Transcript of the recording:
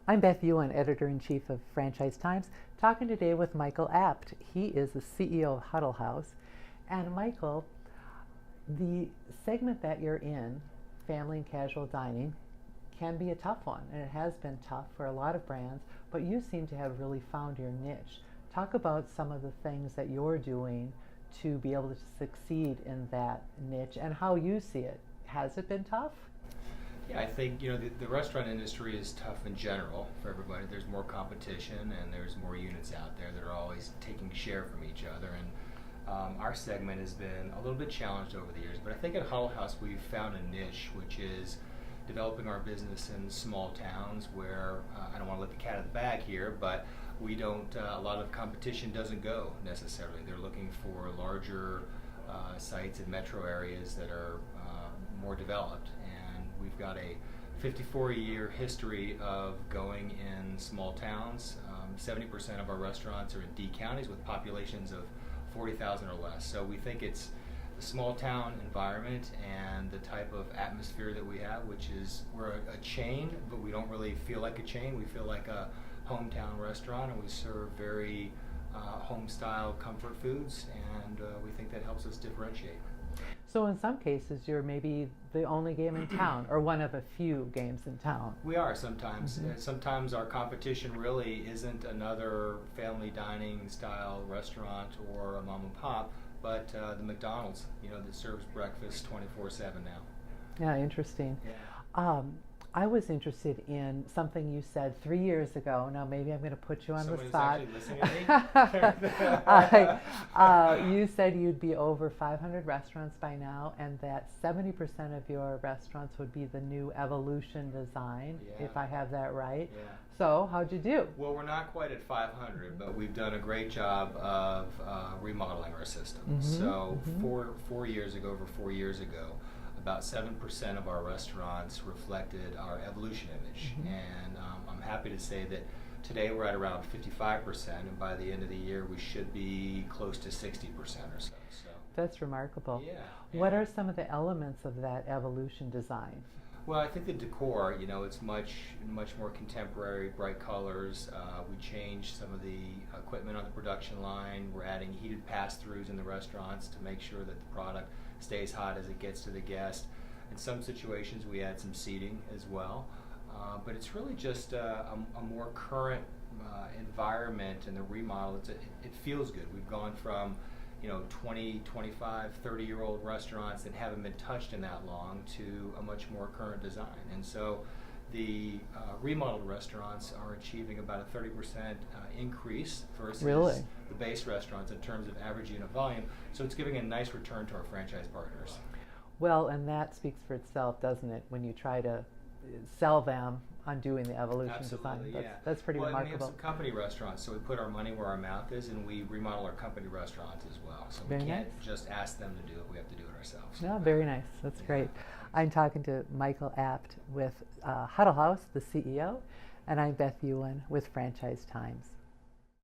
I'm Beth Ewen, Editor-in-Chief of Franchise Times, talking today with Michael Apt. He is the CEO of Huddle House. And Michael, the segment that you're in, family and casual dining, can be a tough one, and it has been tough for a lot of brands, but you seem to have really found your niche. Talk about some of the things that you're doing to be able to succeed in that niche and how you see it. Has it been tough? Yeah, I think the restaurant industry is tough in general for everybody. There's more competition and there's more units out there that are always taking share from each other. And our segment has been a little bit challenged over the years. But I think at Huddle House we've found a niche, which is developing our business in small towns where I don't want to let the cat out of the bag here, but we don't. A lot of competition doesn't go necessarily. They're looking for larger sites in metro areas that are more developed. We've got a 54-year history of going in small towns. 70% of our restaurants are in D counties with populations of 40,000 or less. So we think it's the small town environment and the type of atmosphere that we have, which is we're a chain, but we don't really feel like a chain. We feel like a hometown restaurant, and we serve very home-style comfort foods, and we think that helps us differentiate. So in some cases, you're maybe the only game in town, or one of a few games in town. We are sometimes. Sometimes our competition really isn't another family dining style restaurant or a mom and pop, but the McDonald's, that serves breakfast 24/7 now. Yeah, interesting. Yeah. I was interested in something you said 3 years ago. Now maybe I'm going to put you on the spot. Somebody's actually listening to me? You said you'd be over 500 restaurants by now, and that 70% of your restaurants would be the new Evolution design, if I have that right. Yeah. So how'd you do? Well, we're not quite at 500, but we've done a great job of remodeling our system. So over 4 years ago, about 7% of our restaurants reflected our Evolution image. And I'm happy to say that today we're at around 55%, and by the end of the year we should be close to 60% or so. That's remarkable. Yeah. What are some of the elements of that Evolution design? Well, I think the decor, it's much more contemporary, bright colors. We changed some of the equipment on the production line. We're adding heated pass-throughs in the restaurants to make sure that the product stays hot as it gets to the guest. In some situations, we add some seating as well. But it's really just a more current environment, and the remodel, it feels good. We've gone from 20, 25, 30-year-old restaurants that haven't been touched in that long to a much more current design. And so the remodeled restaurants are achieving about a 30% increase versus the base restaurants in terms of average unit volume. So it's giving a nice return to our franchise partners. Well, and that speaks for itself, doesn't it, when you try to sell them on doing the Evolution Absolutely, design. Yeah. That's pretty remarkable. We have some company restaurants, so we put our money where our mouth is, and we remodel our company restaurants as well. So we can't just ask them to do it, we have to do it ourselves. No, very nice. That's great. I'm talking to Michael Apt with Huddle House, the CEO, and I'm Beth Ewen with Franchise Times.